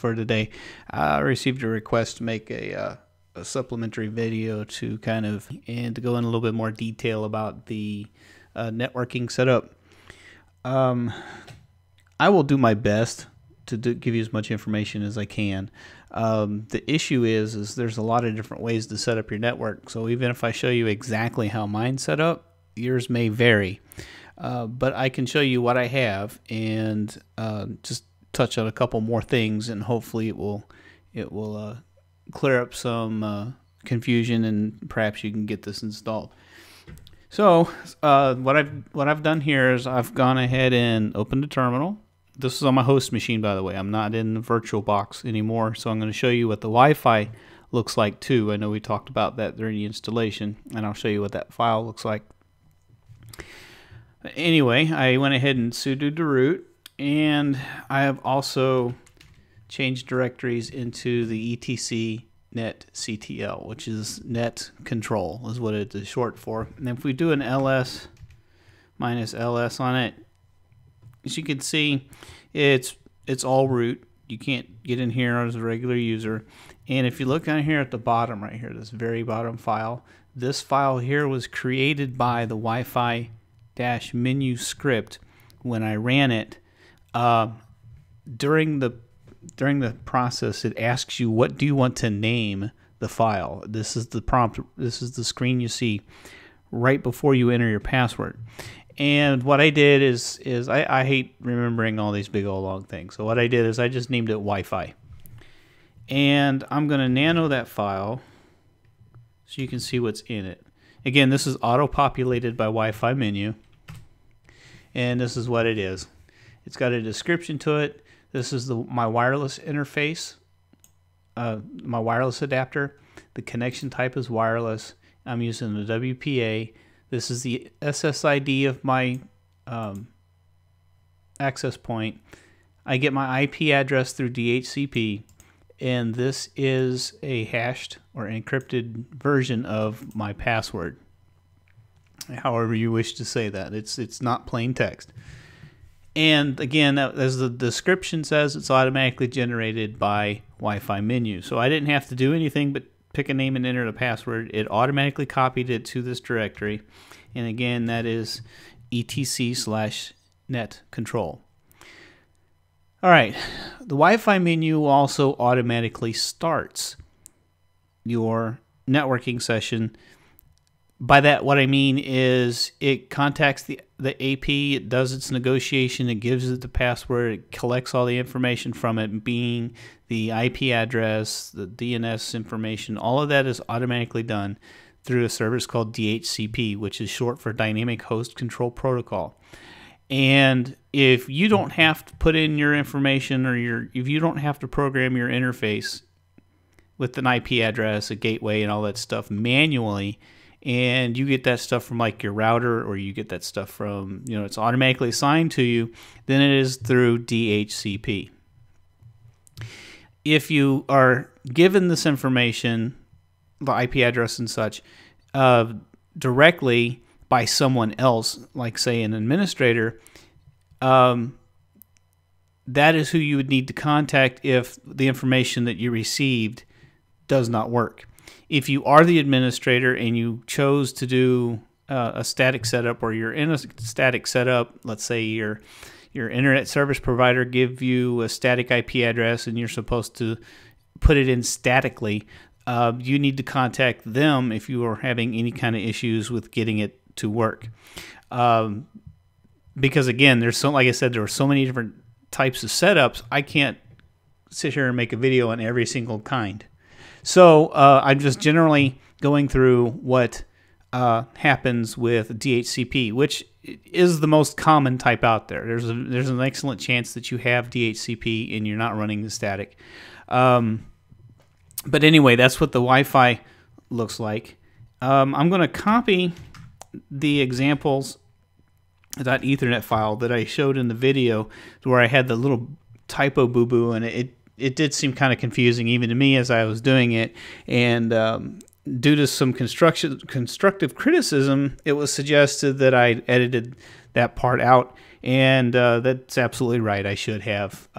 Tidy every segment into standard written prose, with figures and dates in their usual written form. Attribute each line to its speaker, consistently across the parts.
Speaker 1: for today. I received a request to make a supplementary video to go in a little bit more detail about the networking setup. I will do my best to give you as much information as I can. The issue is there's a lot of different ways to set up your network. So even if I show you exactly how mine's set up, yours may vary. But I can show you what I have and just touch on a couple more things, and hopefully it will clear up some confusion, and perhaps you can get this installed. So what I've done here is I've gone ahead and opened a terminal. This is on my host machine, by the way. I'm not in the VirtualBox anymore, so I'm going to show you what the Wi-Fi looks like too. I know we talked about that during the installation, and I'll show you what that file looks like. Anyway, I went ahead and sudo to root, and I have also changed directories into the etc netctl, which is net control is what it is short for. And if we do an ls -ls on it, as you can see, it's all root. You can't get in here as a regular user. And if you look down here at the bottom right here, this very bottom file, this file here was created by the Wi-Fi -menu script when I ran it. During the process, it asks you, what do you want to name the file? This is the prompt. This is the screen you see right before you enter your password. And what I did is I hate remembering all these big old long things. So what I did is I just named it Wi-Fi. And I'm going to nano that file so you can see what's in it. Again, this is auto-populated by Wi-Fi menu. And this is what it is. It's got a description to it. This is my wireless interface, my wireless adapter. The connection type is wireless. I'm using the WPA. This is the SSID of my access point. I get my IP address through DHCP, and this is a hashed or encrypted version of my password. However you wish to say that. It's not plain text. And again, as the description says, it's automatically generated by Wi-Fi menu. So I didn't have to do anything but pick a name and enter the password. It automatically copied it to this directory. And again, that is etc/net control. All right, the Wi-Fi menu also automatically starts your networking session. By that, what I mean is it contacts the AP, it does its negotiation, it gives it the password, it collects all the information from it, being the IP address, the DNS information. All of that is automatically done through a service called DHCP, which is short for Dynamic Host Control Protocol. And if you don't have to put in your information, or if you don't have to program your interface with an IP address, a gateway, and all that stuff manually, and you get that stuff from like your router, or you get that stuff from, it's automatically assigned to you, then it is through DHCP. If you are given this information, the IP address and such, directly by someone else, like say an administrator, that is who you would need to contact if the information that you received does not work. If you are the administrator and you chose to do a static setup, or you're in a static setup, let's say your internet service provider give you a static IP address and you're supposed to put it in statically, you need to contact them if you are having any kind of issues with getting it to work. Because again, like I said, there are so many different types of setups, I can't sit here and make a video on every single kind. So I'm just generally going through what happens with DHCP, which is the most common type out there. There's an excellent chance that you have DHCP and you're not running the static. But anyway, that's what the Wi-Fi looks like. I'm going to copy the examples .ethernet file that I showed in the video, where I had the little typo boo-boo, and it did seem kind of confusing even to me as I was doing it. And due to some constructive criticism, it was suggested that I edited that part out, and that's absolutely right. I should have.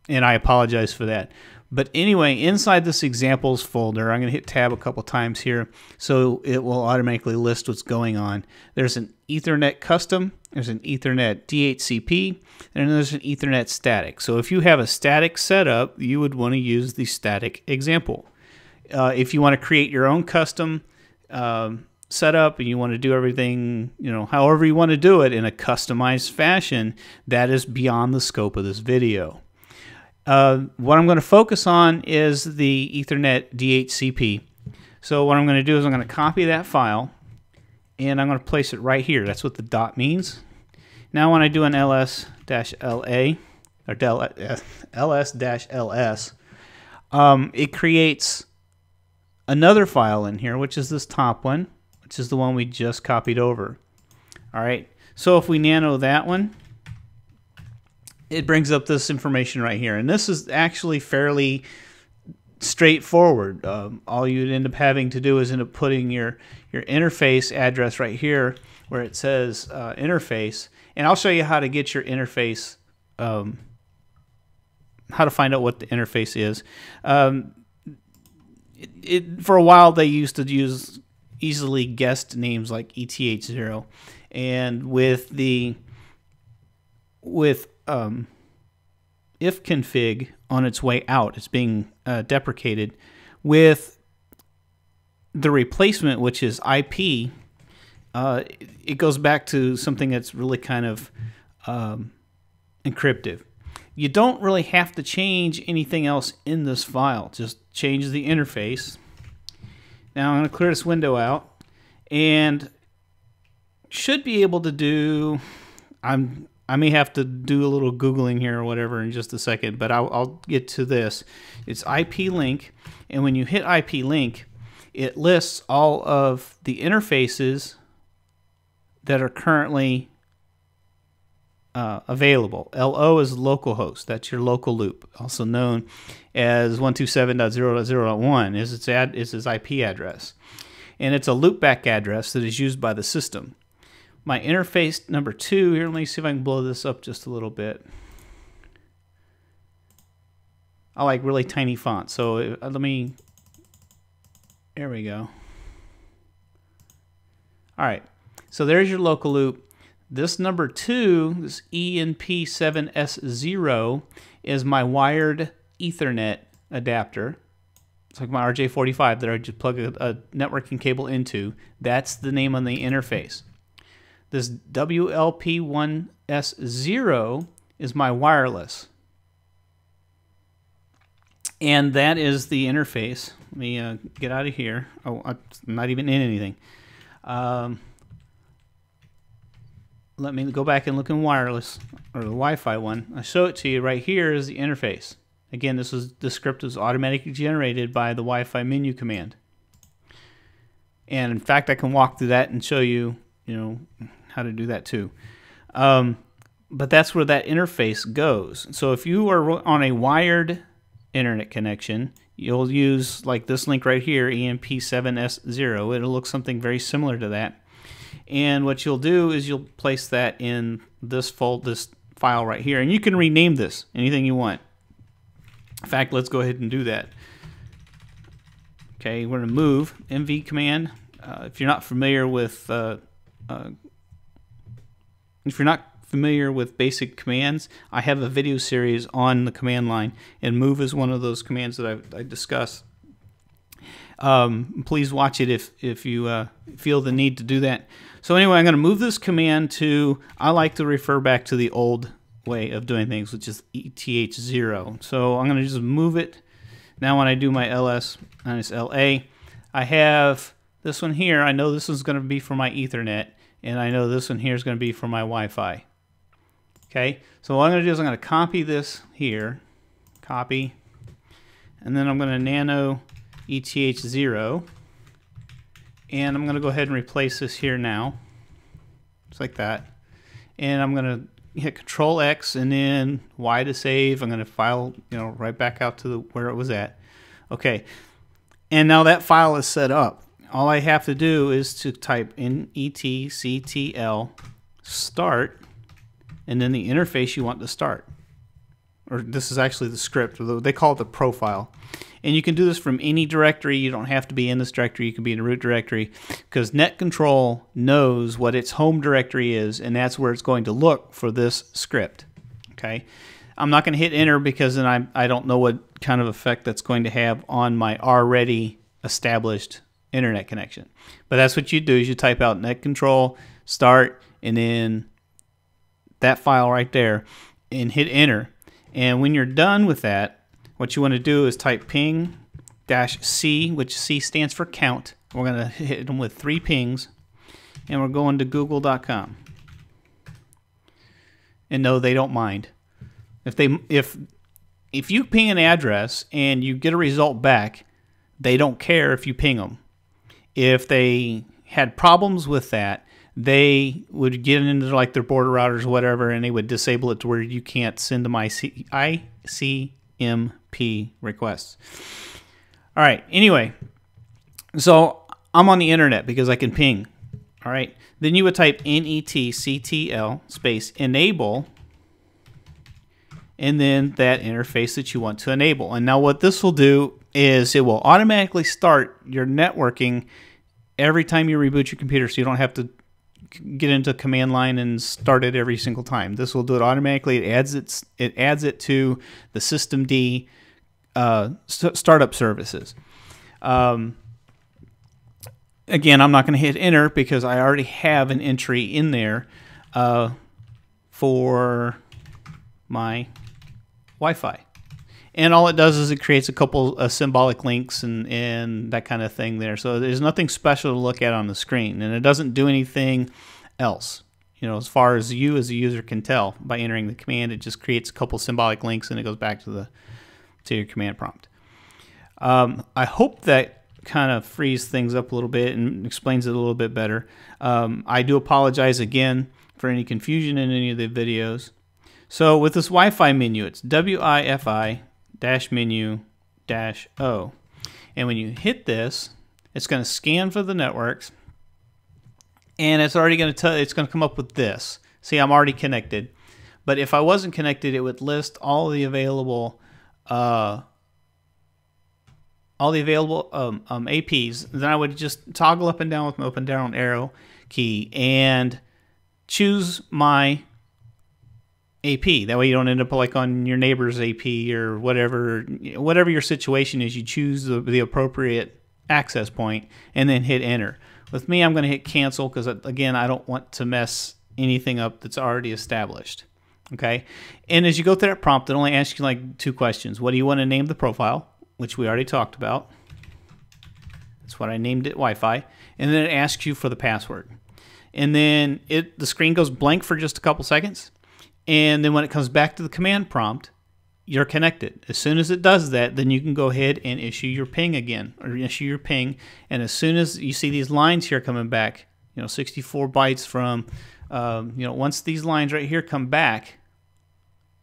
Speaker 1: and I apologize for that. But anyway, inside this examples folder, I'm going to hit tab a couple times here so it will automatically list what's going on. There's an Ethernet custom, there's an Ethernet DHCP, and there's an Ethernet static. So if you have a static setup, you would want to use the static example. If you want to create your own custom setup and you want to do everything, however you want to do it in a customized fashion, that is beyond the scope of this video. What I'm going to focus on is the Ethernet DHCP. So what I'm going to do is I'm going to copy that file and I'm going to place it right here. That's what the dot means. Now when I do an ls-la or ls-ls, it creates another file in here, which is this top one, which is the one we just copied over. All right. So if we nano that one, it brings up this information right here, and this is actually fairly straightforward. All you'd end up having to do is end up putting your interface address right here where it says interface, and I'll show you how to get your interface, how to find out what the interface is. For a while they used to use easily guessed names like ETH0, and with ifconfig on its way out, it's being deprecated. With the replacement, which is IP, it goes back to something that's really kind of encryptive. You don't really have to change anything else in this file, just change the interface. Now I'm going to clear this window out and should be able to do, I may have to do a little Googling here or whatever in just a second, but I'll get to this. It's IP link, and when you hit IP link, it lists all of the interfaces that are currently available. LO is localhost. That's your local loop, also known as 127.0.0.1 is its IP address. And it's a loopback address that is used by the system. My interface number 2, here, let me see if I can blow this up just a little bit. I like really tiny font, so let me, there we go. All right, so there's your local loop. This number 2, this ENP7S0, is my wired Ethernet adapter. It's like my RJ45 that I just plug a networking cable into. That's the name on the interface. This WLP1S0 is my wireless. And that is the interface. Let me get out of here. Oh, I'm not even in anything. Let me go back and look in wireless, or the Wi-Fi one. I show it to you right here is the interface. Again, this script is automatically generated by the Wi-Fi menu command. And in fact, I can walk through that and show you, how to do that too. But that's where that interface goes. So if you are on a wired internet connection, you'll use like this link right here, EMP7S0. It'll look something very similar to that. And what you'll do is you'll place that in this file right here, and you can rename this anything you want. In fact, let's go ahead and do that. Okay, we're going to move mv command. If you're not familiar with basic commands, I have a video series on the command line, and move is one of those commands that I discuss. Please watch it if you feel the need to do that. So anyway, I'm going to move this command to, I like to refer back to the old way of doing things, which is ETH0. So I'm going to just move it. Now when I do my ls-la, I have this one here. I know this is going to be for my Ethernet, and I know this one here is going to be for my Wi-Fi. Okay, so what I'm going to do is I'm going to copy this here, copy, and then I'm going to nano ETH0, and I'm going to go ahead and replace this here now, just like that. And I'm going to hit Control X and then Y to save. I'm going to file, right back out to where it was at. Okay, and now that file is set up. All I have to do is to type in etctl start, and then the interface you want to start. or this is actually the script, they call it the profile. And you can do this from any directory. You don't have to be in this directory. You can be in a root directory, because net control knows what its home directory is, and that's where it's going to look for this script. Okay, I'm not going to hit enter because then I don't know what kind of effect that's going to have on my already established internet connection. But that's what you do, is you type out net control start and then that file right there and hit enter. And when you're done with that, what you want to do is type ping-c, which C stands for count. We're going to hit them with 3 pings, and we're going to google.com. And no, they don't mind. If you ping an address and you get a result back, they don't care if you ping them. If they had problems with that, they would get into like their border routers or whatever, and they would disable it to where you can't send them ICMP requests. All right, anyway, so I'm on the internet because I can ping. All right, then you would type netctl space enable, and then that interface that you want to enable. And now what this will do is it will automatically start your networking every time you reboot your computer, so you don't have to get into command line and start it every single time. This will do it automatically. It adds it to the systemd startup services. Again, I'm not going to hit enter because I already have an entry in there for my Wi-Fi. And all it does is it creates a couple symbolic links and that kind of thing there. So there's nothing special to look at on the screen, and it doesn't do anything else. You know, as far as you as a user can tell by entering the command, it just creates a couple symbolic links and it goes back to your command prompt. I hope that kind of frees things up a little bit and explains it a little bit better. I do apologize again for any confusion in any of the videos. So with this Wi-Fi menu, it's WIFI -menu -O, and when you hit this, it's going to scan for the networks, and it's already going to it's going to come up with this. See, I'm already connected, but if I wasn't connected, it would list all the available APs. Then I would just toggle up and down with my up and down arrow key and choose my AP. That way you don't end up like on your neighbor's AP or whatever your situation is. You choose the appropriate access point and then hit enter. With me, I'm going to hit cancel because, again, I don't want to mess anything up that's already established. Okay, and as you go through that prompt, it only asks you like 2 questions. What do you want to name the profile, which we already talked about. That's what I named it, Wi-Fi. And then it asks you for the password. And then the screen goes blank for just a couple seconds. And then when it comes back to the command prompt, you're connected. As soon as it does that, then you can go ahead and issue your ping again, or issue your ping. And as soon as you see these lines here coming back, 64 bytes from, once these lines right here come back,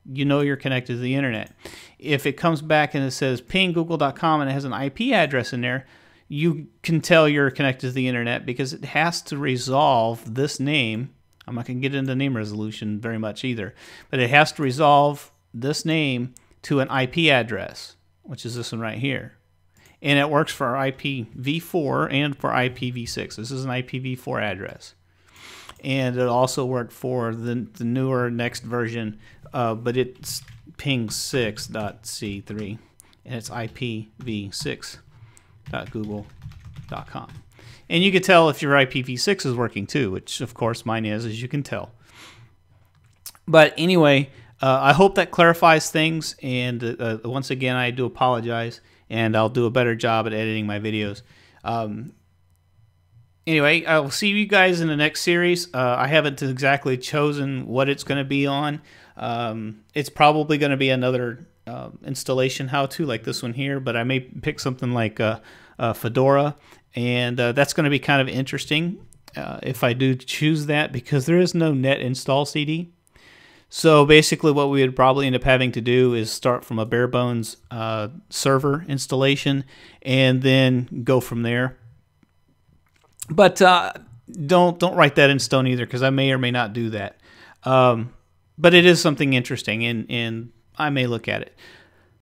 Speaker 1: you're connected to the internet. If it comes back and it says ping google.com and it has an IP address in there, you can tell you're connected to the internet because it has to resolve this name. I'm not going to get into name resolution very much either, but it has to resolve this name to an IP address, which is this one right here. And it works for IPv4 and for IPv6. This is an IPv4 address. And it also worked for the newer next version, but it's ping6.c3, and it's IPv6.google.com. And you can tell if your IPv6 is working too, which of course mine is, as you can tell. But anyway, I hope that clarifies things, and once again, I do apologize, and I'll do a better job at editing my videos. Anyway, I will see you guys in the next series. I haven't exactly chosen what it's going to be on. It's probably going to be another installation how-to like this one here, but I may pick something like Fedora, and that's going to be kind of interesting if I do choose that, because there is no net install CD. So basically what we would probably end up having to do is start from a bare bones server installation and then go from there. But don't write that in stone either, because I may or may not do that. But it is something interesting, and I may look at it.